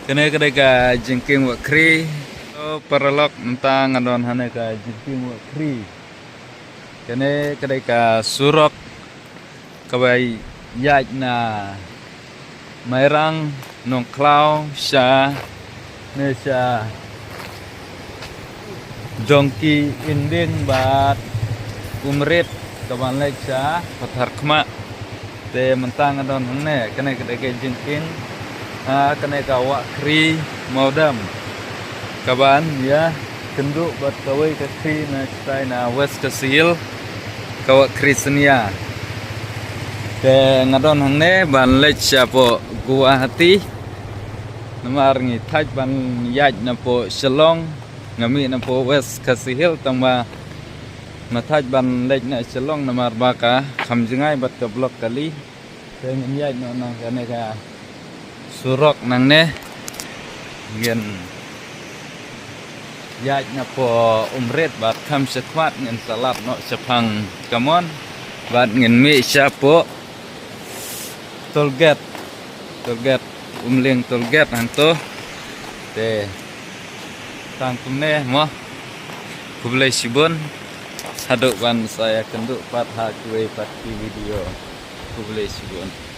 Kene kedai ka jengking wak kri. Perelok tentang ngadon hane ka jengking wak kri. Kene kedai ka surok kabai yaj na mairang nong klau sha ne sha jongki inding bat umrit kaban lek sha pathar khma te mentang adon hane kene kedai ka jengking kene ka wak kri modam kaban ya kenduk bat kawai ka kri na stai na west kasil kawak kri senia te ngadon hangne ban lech po Guwahati namar ngi thaj ban yaj na po Shillong ngami na po west kasihil tamba mathaj ban lech na Shillong namar baka khamjingai bat ka blok kali te ngin yaj no na kane ka surok nang ne ngin yaj na po umret bat kham sekwat ngin salat no sepang kamon bat ngin mi sya po tolget umling tolget hanto te tang kumne mo kublai sibun haduk ban saya kenduk pat ha kuwe pat video kublai sibun.